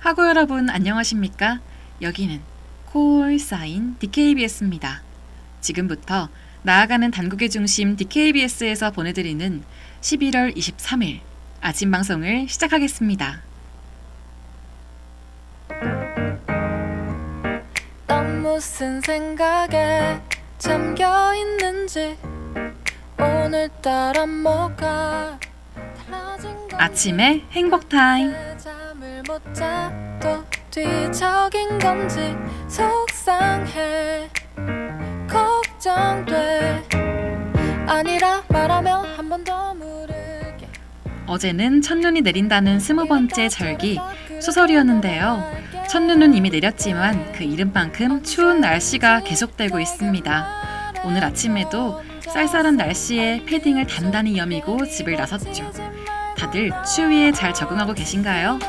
학우 여러분 안녕하십니까? 여기는 콜사인 DKBS입니다. 지금부터 나아가는 단국의 중심 DKBS에서 보내드리는 11월 23일 아침 방송을 시작하겠습니다. 넌 무슨 생각에 잠겨 있는지 오늘따라 뭐가 달라진 건지 아침의 행복 타임. 잠을 못 자도 뒤척인 건지 속상해 걱정돼 아니라 말하면 한 번 더 물을게. 어제는 첫눈이 내린다는 20번째 절기 수설이었는데요. 첫눈은 이미 내렸지만 그 이름만큼 추운 날씨가 계속되고 있습니다. 오늘 아침에도 쌀쌀한 날씨에 패딩을 단단히 여미고 집을 나섰죠. 다들 추위에 잘 적응하고 계신가요?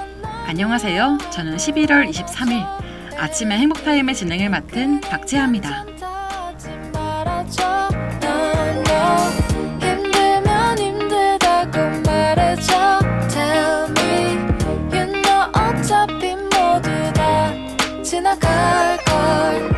안녕하세요. 저는 11월 23일 아침의 행복타임의 진행을 맡은 박채아입니다. 힘들면 힘들다고 말해줘. Tell me you know 어차피 모두 다 지나갈걸.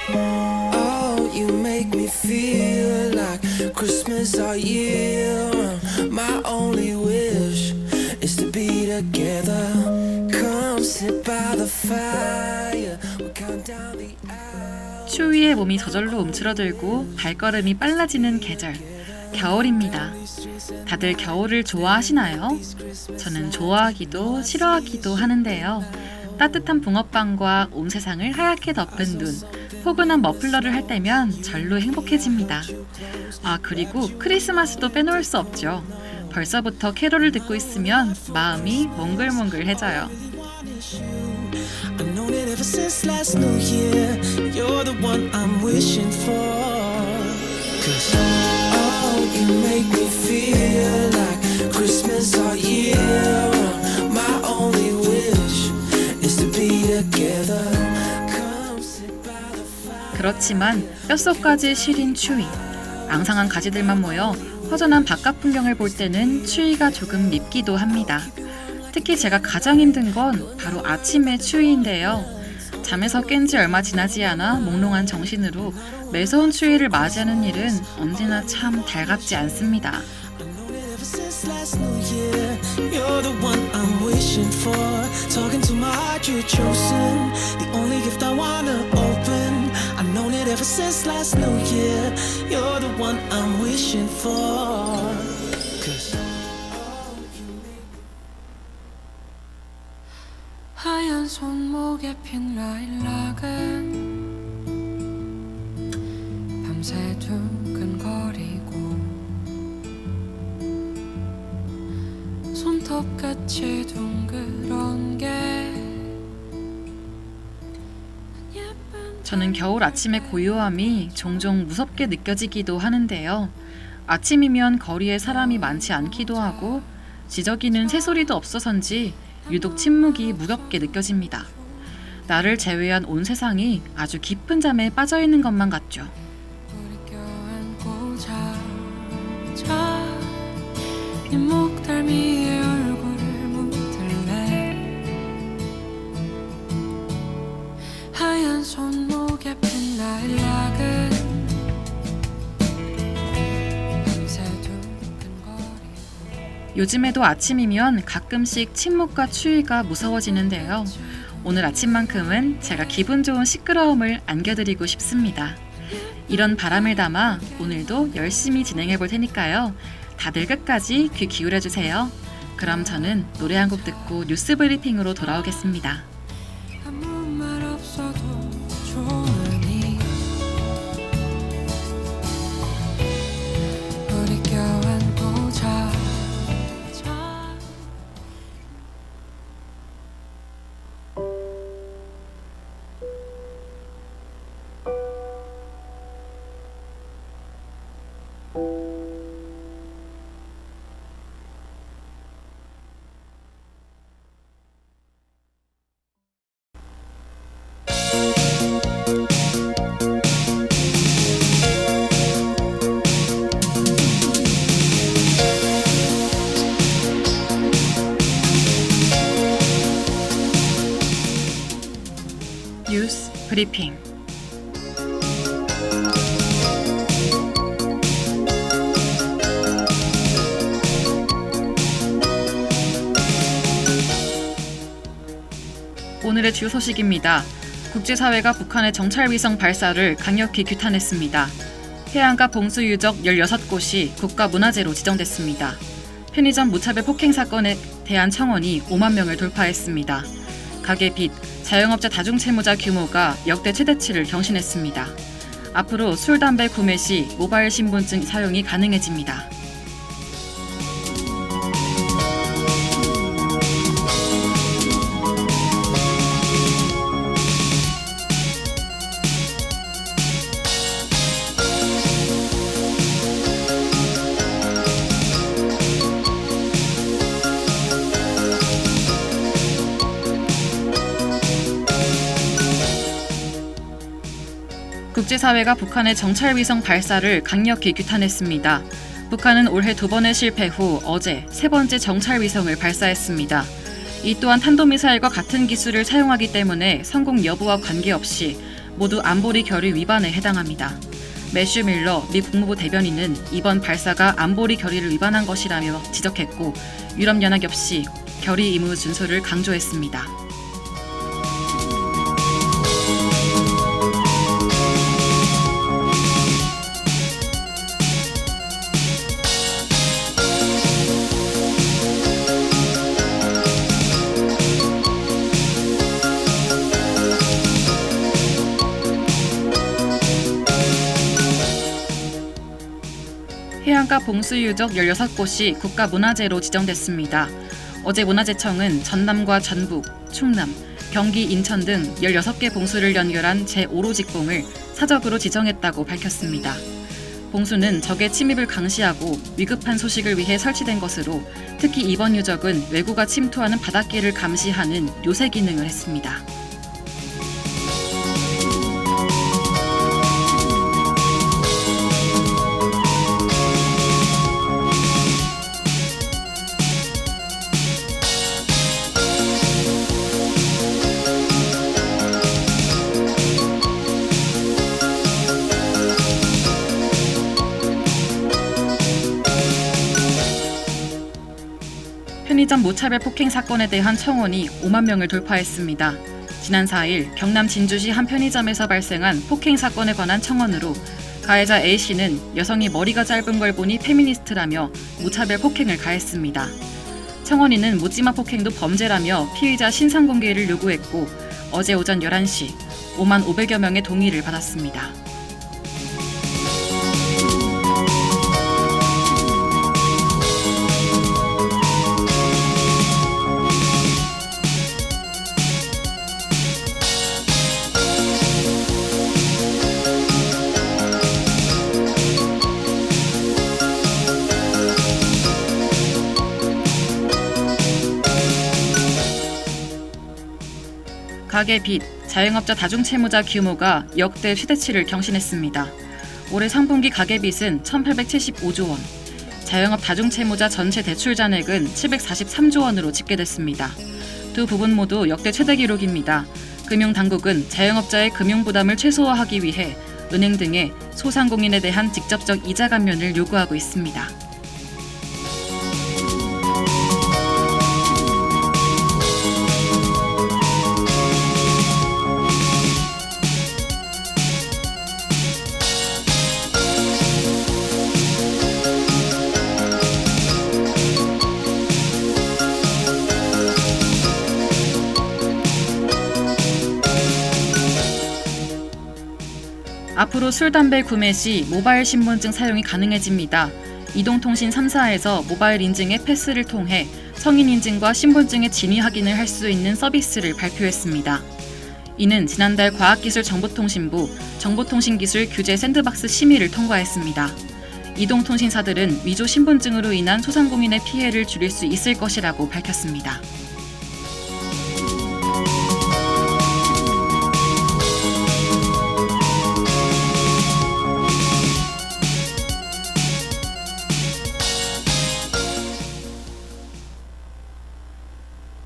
Oh, you make me feel like Christmas all year. My only wish is to be together. Come sit by the fire. We'll count down the hours. 추위에 몸이 저절로 움츠러들고 발걸음이 빨라지는 계절, 겨울입니다. 다들 겨울을 좋아하시나요? 저는 좋아하기도 싫어하기도 하는데요. 따뜻한 붕어빵과 온 세상을 하얗게 덮은 눈, 포근한 머플러를 할 때면 절로 행복해집니다. 아, 그리고 크리스마스도 빼놓을 수 없죠. 벌써부터 캐롤을 듣고 있으면 마음이 몽글몽글해져요. I've known it ever since last New Year. You're the one I'm wishing for. 'Cause oh, you make me feel like Christmas all year. My only wish is to be together. Come sit by the fire. 그렇지만 뼛속까지 시린 추위, 앙상한 가지들만 모여 허전한 바깥 풍경을 볼 때는 추위가 조금 밉기도 합니다. 특히 제가 가장 힘든 건 바로 아침의 추위인데요. 잠에서 깬 지 얼마 지나지 않아 몽롱한 정신으로 매서운 추위를 맞이하는 일은 언제나 참 달갑지 않습니다. I've known it ever since last New Year. You're the one I'm wishing for. Talking to my heart, you're chosen. The only gift I wanna open. I've known it ever since last New Year. You're the one I'm wishing for. 'Cause 하얀 손목에 핀 라일락은 밤새 두근거리고 손톱같이 둥그런 게 예쁜. 저는 겨울 아침의 고요함이 종종 무섭게 느껴지기도 하는데요. 아침이면 거리에 사람이 많지 않기도 하고 지저귀는 새소리도 없어서인지 유독 침묵이 무겁게 느껴집니다. 나를 제외한 온 세상이 아주 깊은 잠에 빠져있는 것만 같죠. 우리 껴안고 자자 네 목덜미에 얼굴을 묻을래. 하얀 손목에 핀 라일락은 밤새 두근거리고. 요즘에도 아침이면 가끔씩 침묵과 추위가 무서워지는데요. 오늘 아침만큼은 제가 기분 좋은 시끄러움을 안겨드리고 싶습니다. 이런 바람을 담아 오늘도 열심히 진행해 볼 테니까요. 다들 끝까지 귀 기울여 주세요. 그럼 저는 노래 한 곡 듣고 뉴스 브리핑으로 돌아오겠습니다. 브리핑. 오늘의 주요 소식입니다. 국제사회가 북한의 정찰위성 발사를 강력히 규탄했습니다. 해안가 봉수유적 16곳이 국가문화재로 지정됐습니다. 편의점 무차별 폭행 사건에 대한 청원이 5만 명을 돌파했습니다. 가계 빚, 자영업자 다중채무자 규모가 역대 최대치를 경신했습니다. 앞으로 술, 담배 구매 시 모바일 신분증 사용이 가능해집니다. 국제사회가 북한의 정찰위성 발사를 강력히 규탄했습니다. 북한은 올해 2번의 실패 후 어제 3번째 정찰위성을 발사했습니다. 이 또한 탄도미사일과 같은 기술을 사용하기 때문에 성공 여부와 관계없이 모두 안보리 결의 위반에 해당합니다. 매슈 밀러 미 국무부 대변인은 이번 발사가 안보리 결의를 위반한 것이라며 지적했고 유럽연합 역시 결의 의무 준수를 강조했습니다. 해안가 봉수유적 16곳이 국가문화재로 지정됐습니다. 어제 문화재청은 전남과 전북, 충남, 경기, 인천 등 16개 봉수를 연결한 제5로 직봉을 사적으로 지정했다고 밝혔습니다. 봉수는 적의 침입을 감시하고 위급한 소식을 위해 설치된 것으로 특히 이번 유적은 외구가 침투하는 바닷길을 감시하는 요새 기능을 했습니다. 편의점 무차별 폭행 사건에 대한 청원이 5만 명을 돌파했습니다. 지난 4일 경남 진주시 한 편의점에서 발생한 폭행 사건에 관한 청원으로 가해자 A씨는 여성이 머리가 짧은 걸 보니 페미니스트라며 무차별 폭행을 가했습니다. 청원인은 묻지마 폭행도 범죄라며 피의자 신상 공개를 요구했고 어제 오전 11시 5만 500여 명의 동의를 받았습니다. 가계 빚, 자영업자 다중채무자 규모가 역대 최대치를 경신했습니다. 올해 상분기 가계 빚은 1,875조 원, 자영업 다중채무자 전체 대출 잔액은 743조 원으로 집계됐습니다. 두 부분 모두 역대 최대 기록입니다. 금융당국은 자영업자의 금융부담을 최소화하기 위해 은행 등에 소상공인에 대한 직접적 이자 감면을 요구하고 있습니다. 앞으로 술, 담배 구매 시 모바일 신분증 사용이 가능해집니다. 이동통신 3사에서 모바일 인증의 패스를 통해 성인 인증과 신분증의 진위 확인을 할 수 있는 서비스를 발표했습니다. 이는 지난달 과학기술정보통신부 정보통신기술 규제 샌드박스 심의를 통과했습니다. 이동통신사들은 위조 신분증으로 인한 소상공인의 피해를 줄일 수 있을 것이라고 밝혔습니다.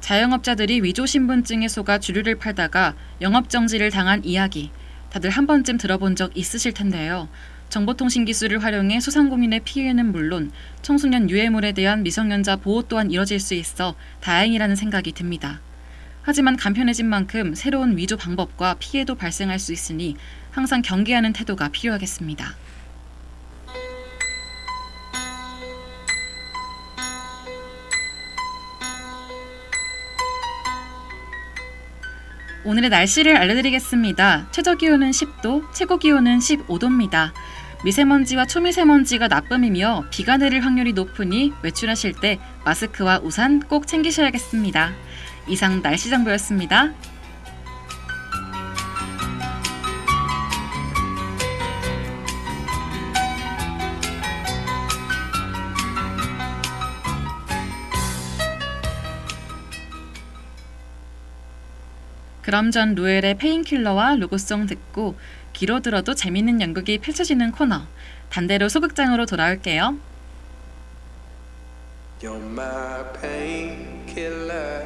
자영업자들이 위조 신분증에 속아 주류를 팔다가 영업정지를 당한 이야기. 다들 한 번쯤 들어본 적 있으실 텐데요. 정보통신 기술을 활용해 소상공인의 피해는 물론 청소년 유해물에 대한 미성년자 보호 또한 이뤄질 수 있어 다행이라는 생각이 듭니다. 하지만 간편해진 만큼 새로운 위조 방법과 피해도 발생할 수 있으니 항상 경계하는 태도가 필요하겠습니다. 오늘의 날씨를 알려드리겠습니다. 최저기온은 10도, 최고기온은 15도입니다. 미세먼지와 초미세먼지가 나쁨이며 비가 내릴 확률이 높으니 외출하실 때 마스크와 우산 꼭 챙기셔야겠습니다. 이상 날씨 정보였습니다. 그럼 전 루엘의 페인킬러와 로고송 듣고 귀로 들어도 재밌는 연극이 펼쳐지는 코너 단대로 소극장으로 돌아올게요. You're my painkiller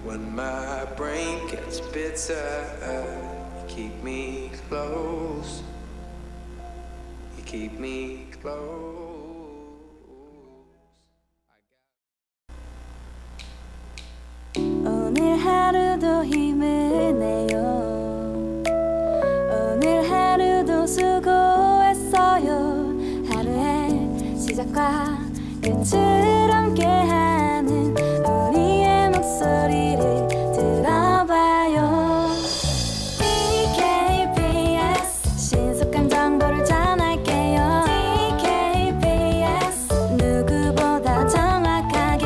when my brain gets bitter. You keep me close. You keep me close. 오늘 하루도 힘을 내요. 오늘 하루도 수고했어요. 하루의 시작과 끝을 함께하는 우리의 목소리를 들어봐요. DKBS 신속한 정보를 전할게요. DKBS 누구보다 정확하게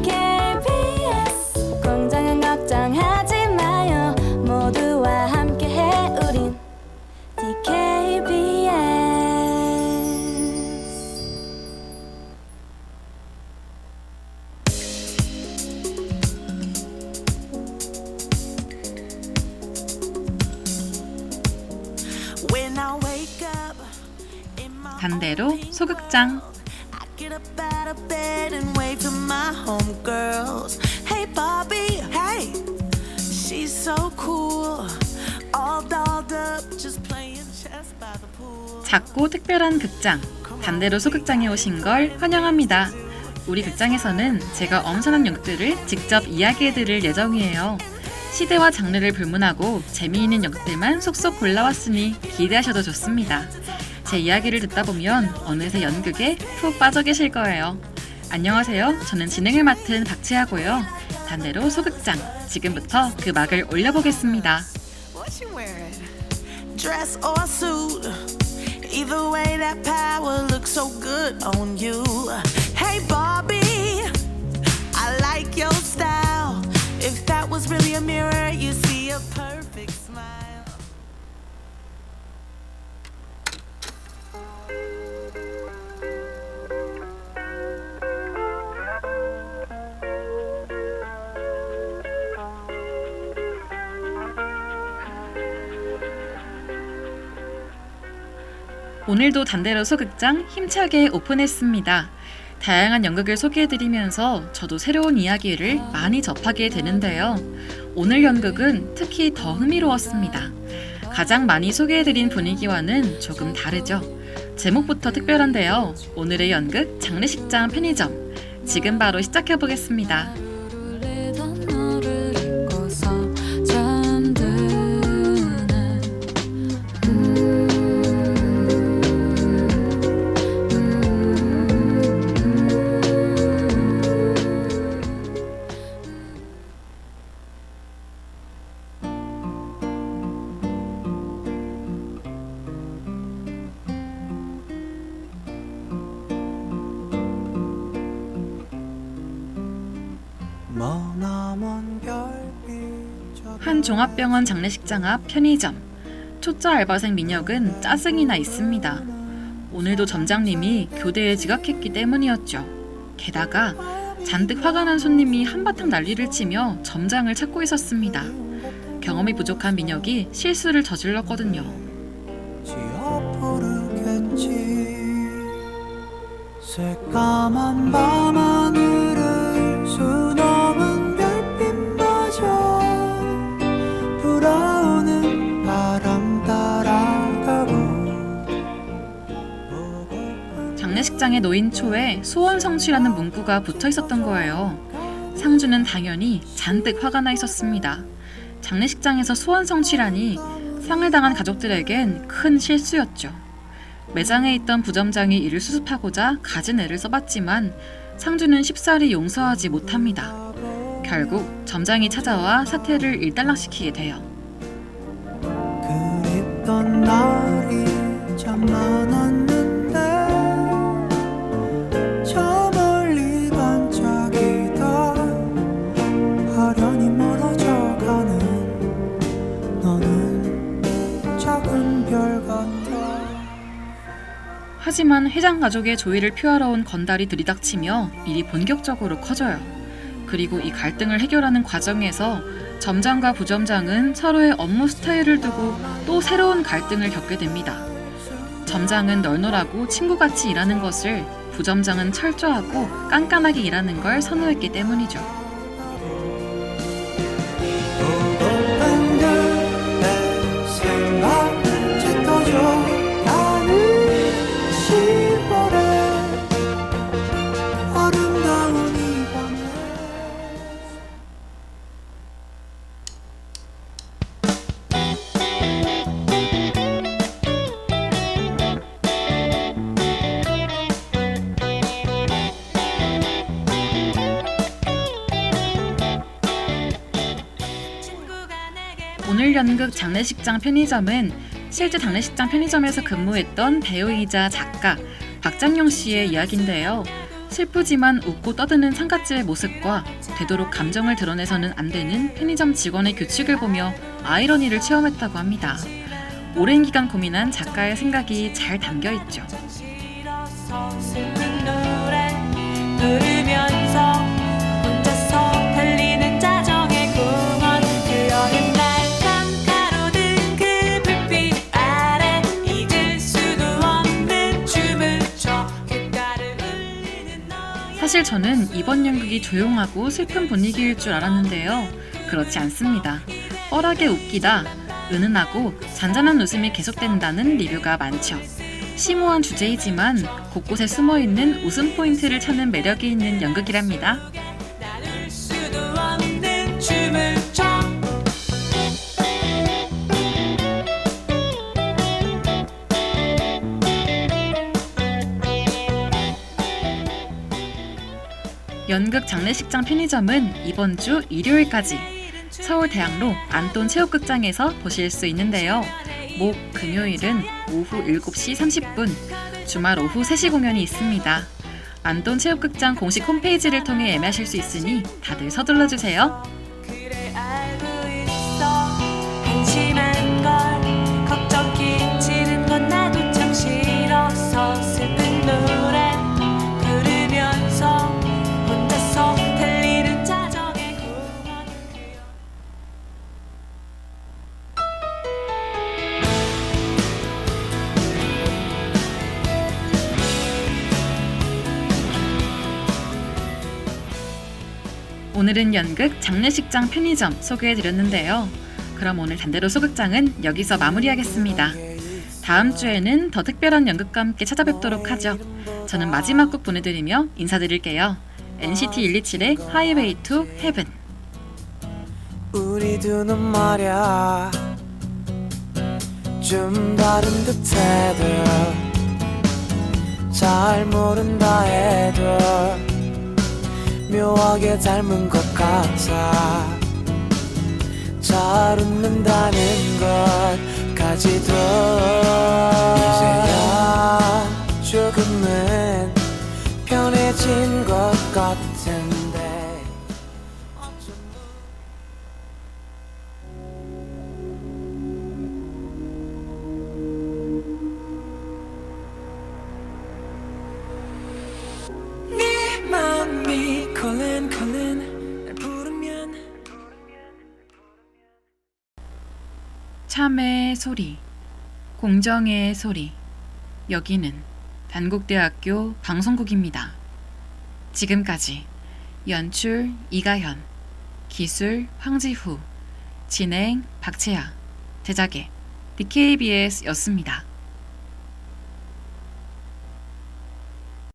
DKBS 공정은 걱정하지 마요. 모두와 함께해 우린 DKBS. When I wake up in my 단대로 소극장. I get up out of bed and wave to my homegirls. Hey Bobby, hey, she's so cool. All dolled up, just playing chess by the pool. 작고 특별한 극장, 단대로 소극장에 오신 걸 환영합니다. 우리 극장에서는 제가 엄선한 연극들을 직접 이야기해드릴 예정이에요. 시대와 장르를 불문하고 재미있는 연극들만 속속 골라왔으니 기대하셔도 좋습니다. 제 이야기를 듣다 보면 어느새 연극에 푹 빠져 계실 거예요. 안녕하세요. 저는 진행을 맡은 박채하고요. 단대로 소극장, 지금부터 그 막을 올려보겠습니다. What you wearing? Dress or suit? Either way, that power looks so good on you. Hey Barbie, I like your style. If that was really a mirror, you see a perfect smile. 오늘도 단대로 소극장 힘차게 오픈했습니다. 다양한 연극을 소개해드리면서 저도 새로운 이야기를 많이 접하게 되는데요. 오늘 연극은 특히 더 흥미로웠습니다. 가장 많이 소개해드린 분위기와는 조금 다르죠. 제목부터 특별한데요. 오늘의 연극 장례식장 편의점. 지금 바로 시작해보겠습니다. 부르던 너를 잊고서 잠드는 머나먼 별빛 한 종합병원 장례식장 앞 편의점. 초짜 알바생 민혁은 짜증이 나 있습니다. 오늘도 점장님이 교대에 지각했기 때문이었죠. 게다가 잔뜩 화가 난 손님이 한바탕 난리를 치며 점장을 찾고 있었습니다. 경험이 부족한 민혁이 실수를 저질렀거든요. 지어부르겠지 새까만 밤하늘을 수놓은 장례식장에 놓인 초에 소원 성취라는 문구가 붙어 있었던 거예요. 상주는 당연히 잔뜩 화가 나 있었습니다. 장례식장에서 소원 성취라니 상을 당한 가족들에겐 큰 실수였죠. 매장에 있던 부점장이 이를 수습하고자 갖은 애를 써봤지만 상주는 쉽사리 용서하지 못합니다. 결국 점장이 찾아와 사태를 일단락시키게 돼요. 그립던 날이 참 많았는데 저 멀리 반짝이다 아련히 멀어져가는 너는 작은 별 같아. 하지만 회장 가족의 조의를 표하러 온 건달이 들이닥치며 일이 본격적으로 커져요. 그리고 이 갈등을 해결하는 과정에서 점장과 부점장은 서로의 업무 스타일을 두고 또 새로운 갈등을 겪게 됩니다. 점장은 널널하고 친구같이 일하는 것을, 부점장은 철저하고 깐깐하게 일하는 걸 선호했기 때문이죠. 보고픈 그대 생각 짙어져 가는 10월의 아름다운 이 밤에 오늘 연극 장례식장 편의점은 실제 장례식장 편의점에서 근무했던 배우이자 작가 박장용 씨의 이야기인데요. 슬프지만 웃고 떠드는 상갓집의 모습과 되도록 감정을 드러내서는 안 되는 편의점 직원의 규칙을 보며 아이러니를 체험했다고 합니다. 오랜 기간 고민한 작가의 생각이 잘 담겨 있죠. 싫어서 슬픈 노래 부르면서 혼자서 달리는 자정의 공원 그 어린 날 깜가로든 그 불빛 아래 잊을 수도 없는 춤을 춰 귓가를 울리는 너의 사실 저는 이번 연극이 조용하고 슬픈 분위기일 줄 알았는데요. 그렇지 않습니다. 뻘하게 웃기다, 은은하고 잔잔한 웃음이 계속된다는 리뷰가 많죠. 심오한 주제이지만 곳곳에 숨어있는 웃음 포인트를 찾는 매력이 있는 연극이랍니다. 나눌 수도 없는 춤을 춰 연극 장례식장 편의점은 이번 주 일요일까지 서울대학로 안돈 체육극장에서 보실 수 있는데요. 목, 금요일은 오후 7시 30분, 주말 오후 3시 공연이 있습니다. 안돈 체육극장 공식 홈페이지를 통해 예매하실 수 있으니 다들 서둘러주세요. 그래 알고 있어 한심한 걸 걱정 끼치는 건 나도 참 싫어서 슬픈 노래 부르면서 혼자서 달리는 자정의 공원 오늘은 연극 장례식장 편의점 소개해드렸는데요. 그럼 오늘 단대로 소극장은 여기서 마무리하겠습니다. 다음 주에는 더 특별한 연극과 함께 찾아뵙도록 하죠. 저는 마지막 곡 보내드리며 인사드릴게요. NCT 127의 Highway to Heaven. 우리 두는 말야 좀 다른 듯해도 잘 모른다 해도 묘하게 닮은 것 같아 잘 웃는다는 것까지도 이제야 조금은 편해진 것 같은데 네 마음이 calling 날 부르면 참의 소리, 공정의 소리. 여기는 단국대학교 방송국입니다. 지금까지 연출 이가현, 기술 황지후, 진행 박채아, 제작의 DKBS였습니다.